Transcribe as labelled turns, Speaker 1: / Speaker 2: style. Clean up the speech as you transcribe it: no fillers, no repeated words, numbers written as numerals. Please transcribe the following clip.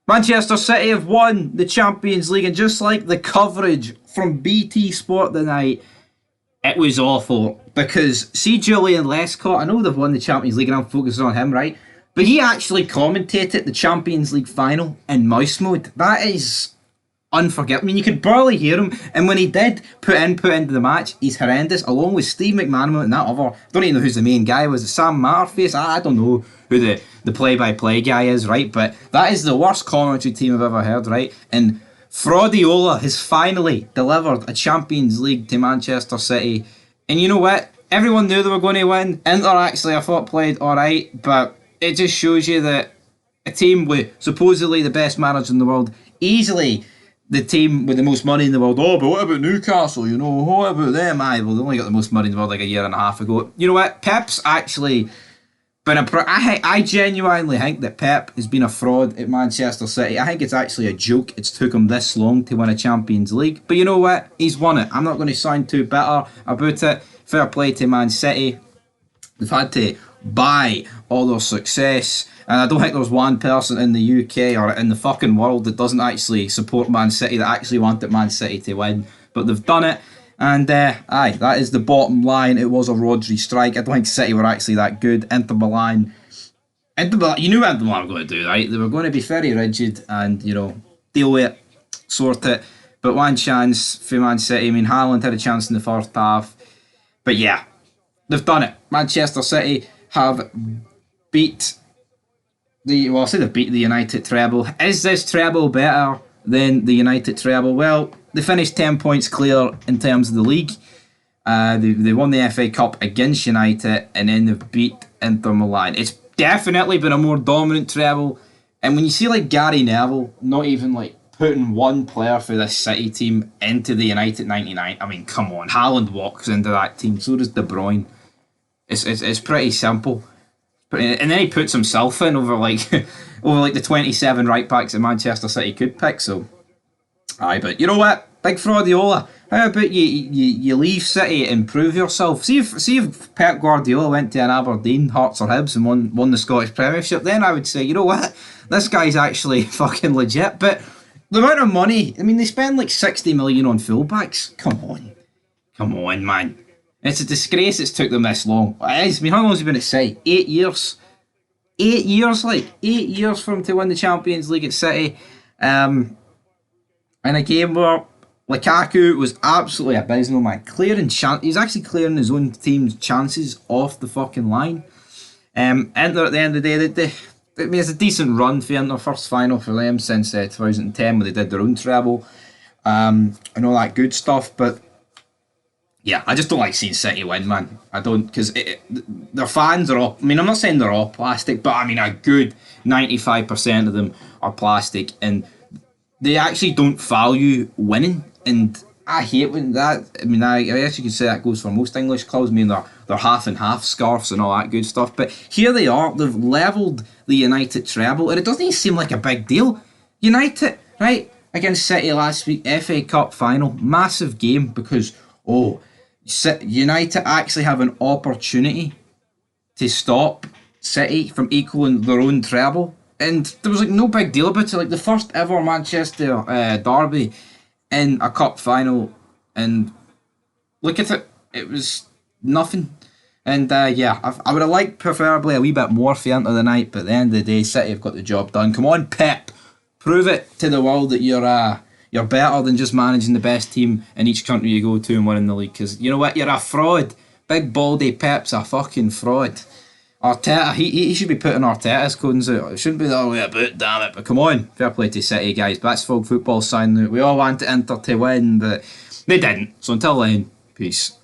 Speaker 1: Manchester City have won the Champions League, and just like the coverage from BT Sport tonight, it was awful. Because, see Julian Lescott, I know they've won the Champions League and I'm focusing on him, right? But he actually commentated the Champions League final in mouse mode. That is unforgettable. I mean, you could barely hear him, and when he did put input into the match, he's horrendous, along with Steve McManaman and that other, I don't even know who's the main guy, was it Sam Matterface? I don't know who the play-by-play guy is, right? But that is the worst commentary team I've ever heard, right? And Fraudiola has finally delivered a Champions League to Manchester City, and you know what? Everyone knew they were going to win. Inter actually, I thought, played alright, but it just shows you that a team with supposedly the best manager in the world, easily the team with the most money in the world. Oh, but what about Newcastle? You know, what about them? Well, they only got the most money in the world like a year and a half ago. You know what? Pep's actually been I genuinely think that Pep has been a fraud at Manchester City. I think it's actually a joke it's took him this long to win a Champions League. But you know what? He's won it. I'm not going to sound too bitter about it. Fair play to Man City. They've had to buy all their success, and I don't think there's one person in the UK or in the fucking world that doesn't actually support Man City, that actually wanted Man City to win. But they've done it, and aye, that is the bottom line. It was a Rodri strike. I don't think City were actually that good. Inter Milan, you knew what Inter Milan were going to do, right? They were going to be very rigid and, you know, deal with it, sort it. But one chance for Man City. I mean, Haaland had a chance in the first half. But yeah, they've done it. Manchester City have beat I say they've beat the United treble. Is this treble better than the United treble? Well, they finished 10 points clear in terms of the league. They won the FA Cup against United, and then they've beat Inter Milan. It's definitely been a more dominant treble. And when you see like Gary Neville not even like putting one player for this City team into the United 99, I mean, come on, Haaland walks into that team, so does De Bruyne. It's pretty simple. And then he puts himself in over like the 27 right backs that Manchester City could pick. So, aye, but you know what, big Fraudiola. How about you leave City and prove yourself? See if Pep Guardiola went to an Aberdeen, Hearts or Hibs and won the Scottish Premiership. Then I would say, you know what, this guy's actually fucking legit. But the amount of money, I mean, they spend like 60 million on fullbacks. Come on, man. It's a disgrace it's took them this long. It is. I mean, how long has he been at City? 8 years. 8 years, 8 years for him to win the Champions League at City. In a game where Lukaku was absolutely abysmal, man. He's actually clearing his own team's chances off the fucking line. Inter at the end of the day, it's a decent run for Inter, first final for them since 2010 when they did their own treble. And all that good stuff, but yeah, I just don't like seeing City win, man. I don't, because their fans are all, I mean, I'm not saying they're all plastic, but I mean, a good 95% of them are plastic, and they actually don't value winning, and I hate when that, I mean, I guess you could say that goes for most English clubs. I mean, they're half and half scarves and all that good stuff, but here they are, they've levelled the United treble, and it doesn't even seem like a big deal. United, right, against City last week, FA Cup final, massive game, because, United actually have an opportunity to stop City from equaling their own treble, and there was like no big deal about it. Like the first ever Manchester derby in a cup final, and look at it, it was nothing. And yeah, I would have liked preferably a wee bit more for Inter tonight, but at the end of the day, City have got the job done. Come on, Pep, prove it to the world that you're better than just managing the best team in each country you go to and winning the league. Because you know what? You're a fraud. Big baldy Pep's a fucking fraud. Arteta, he should be putting Arteta's cones out. It shouldn't be the other way about, damn it. But come on, fair play to City, guys. But that's Fog Football sign. We all wanted Inter to win, but they didn't. So until then, peace.